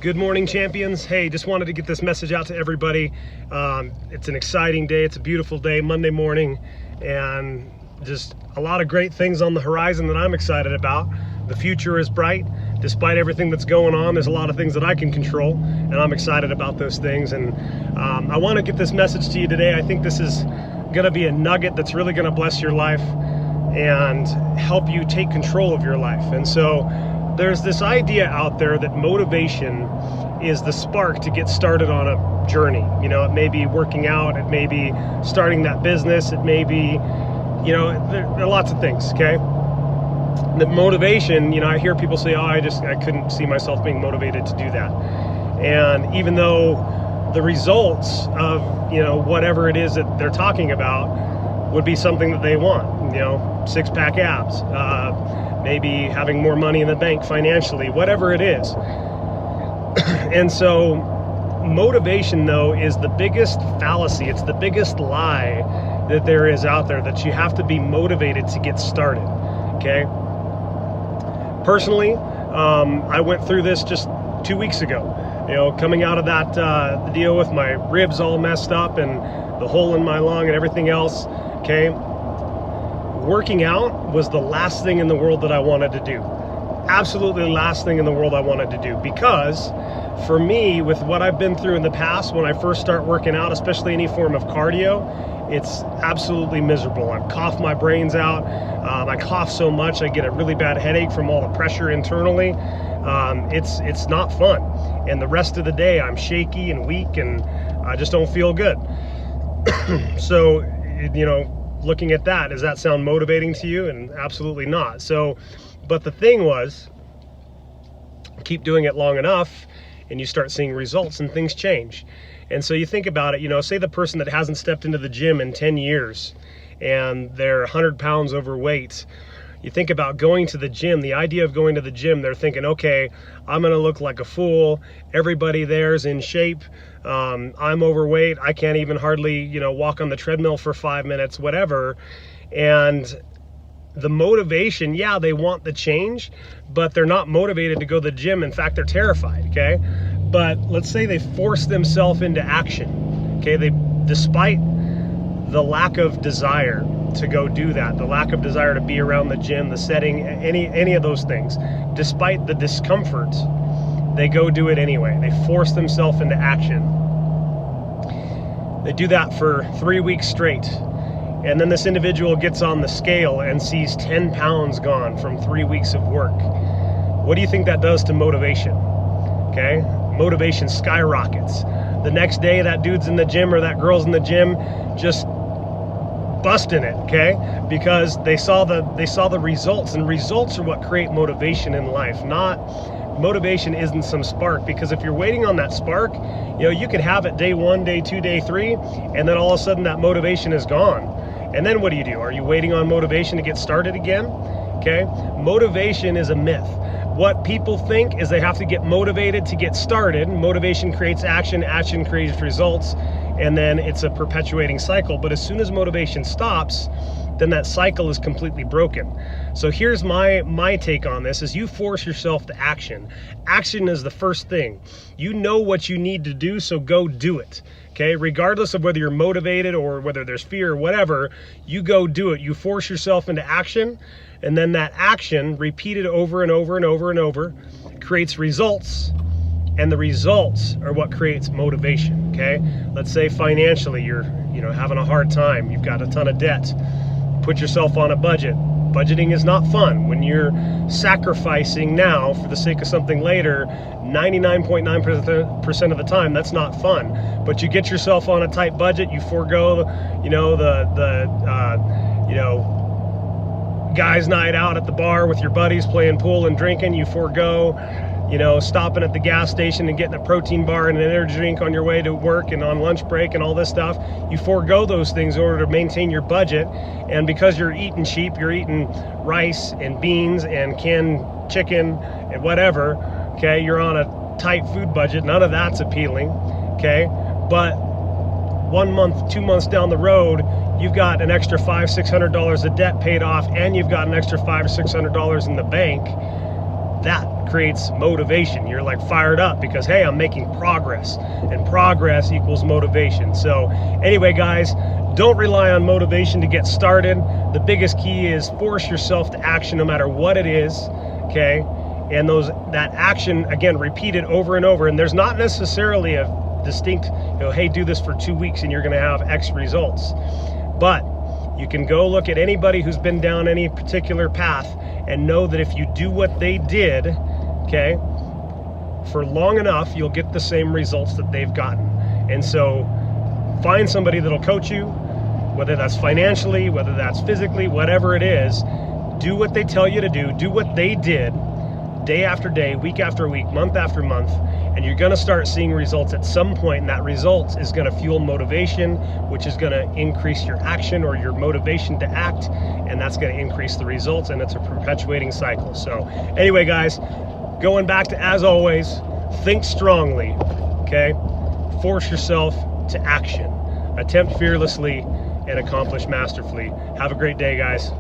Good morning, champions. Hey, just wanted to get this message out to everybody. It's an exciting day. It's a beautiful day, Monday morning, and just a lot of great things on the horizon that I'm excited about. The future is bright. Despite everything that's going on, there's a lot of things that I can control, and I'm excited about those things. And I want to get this message to you today. I think this is going to be a nugget that's really going to bless your life and help you take control of your life. And so there's this idea out there that motivation is the spark to get started on a journey. You know, it may be working out, it may be starting that business, it may be, you know, there are lots of things, okay? The motivation, you know, I hear people say, oh, I couldn't see myself being motivated to do that. And even though the results of, you know, whatever it is that they're talking about would be something that they want, you know, six-pack abs, maybe having more money in the bank financially, whatever it is. And so motivation, though, is the biggest fallacy. It's the biggest lie that there is out there, that you have to be motivated to get started, okay? Personally, I went through this just 2 weeks ago, you know, coming out of that the deal with my ribs all messed up and the hole in my lung and everything else, okay? Working out was the last thing in the world that I wanted to do. Absolutely the last thing in the world I wanted to do, because for me, with what I've been through in the past, when I first start working out, especially any form of cardio, it's absolutely miserable. I cough my brains out. I cough so much, I get a really bad headache from all the pressure internally. It's not fun. And the rest of the day, I'm shaky and weak, and I just don't feel good. So, you know, looking at that, does that sound motivating to you? And absolutely not. So, but the thing was, keep doing it long enough and you start seeing results and things change. And so you think about it, you know, say the person that hasn't stepped into the gym in 10 years and they're 100 pounds overweight. You think about going to the gym, the idea of going to the gym, they're thinking, okay, I'm gonna look like a fool. Everybody there's in shape. I'm overweight. I can't even hardly, you know, walk on the treadmill for 5 minutes, whatever. And the motivation, yeah, they want the change, but they're not motivated to go to the gym. In fact, they're terrified, okay? But let's say they force themselves into action, okay? Despite the lack of desire to go do that, the lack of desire to be around the gym, the setting, any of those things, despite the discomfort, they go do it anyway. They force themselves into action. They do that for 3 weeks straight. And then this individual gets on the scale and sees 10 pounds gone from 3 weeks of work. What do you think that does to motivation? Okay, motivation skyrockets. The next day, that dude's in the gym or that girl's in the gym just busting it, okay? Because they saw the results, and results are what create motivation in life. Motivation isn't some spark, because if you're waiting on that spark, you know, you could have it day 1, day 2, day 3, and then all of a sudden that motivation is gone. And then what do? Are you waiting on motivation to get started again? Okay, motivation is a myth. What people think is they have to get motivated to get started. Motivation creates action, action creates results, and then it's a perpetuating cycle. But as soon as motivation stops, then that cycle is completely broken. So here's my take on this, is you force yourself to action. Action is the first thing. You know what you need to do, so go do it. Okay, regardless of whether you're motivated or whether there's fear or whatever, you go do it. You force yourself into action, and then that action, repeated over and over and over and over, creates results, and the results are what creates motivation. Okay, let's say financially you're, you know, having a hard time, you've got a ton of debt. Put yourself on a budget. Budgeting is not fun. When you're sacrificing now for the sake of something later, 99.9% of the time, that's not fun. But you get yourself on a tight budget, you forego, you know, you know, guys' night out at the bar with your buddies playing pool and drinking. You forego, you know, stopping at the gas station and getting a protein bar and an energy drink on your way to work and on lunch break and all this stuff. You forego those things in order to maintain your budget. And because you're eating cheap, you're eating rice and beans and canned chicken and whatever, okay? You're on a tight food budget. None of that's appealing, okay? But 1 month, 2 months down the road, you've got an extra $500-600 of debt paid off, and you've got an extra $500 or $600 in the bank. That creates motivation. You're like fired up because, hey, I'm making progress, and progress equals motivation. So anyway, guys, don't rely on motivation to get started. The biggest key is force yourself to action no matter what it is, okay? And that action, again, repeated over and over. And there's not necessarily a distinct, hey, do this for 2 weeks and you're gonna have X results. But you can go look at anybody who's been down any particular path and know that if you do what they did, okay, for long enough, you'll get the same results that they've gotten. And so find somebody that'll coach you, whether that's financially, whether that's physically, whatever it is. Do what they tell you to do what they did, day after day, week after week, month after month, and you're gonna start seeing results at some point, and that result is gonna fuel motivation, which is gonna increase your action or your motivation to act, and that's gonna increase the results, and it's a perpetuating cycle. So anyway, guys, going back to, as always, think strongly, okay? Force yourself to action. Attempt fearlessly and accomplish masterfully. Have a great day, guys.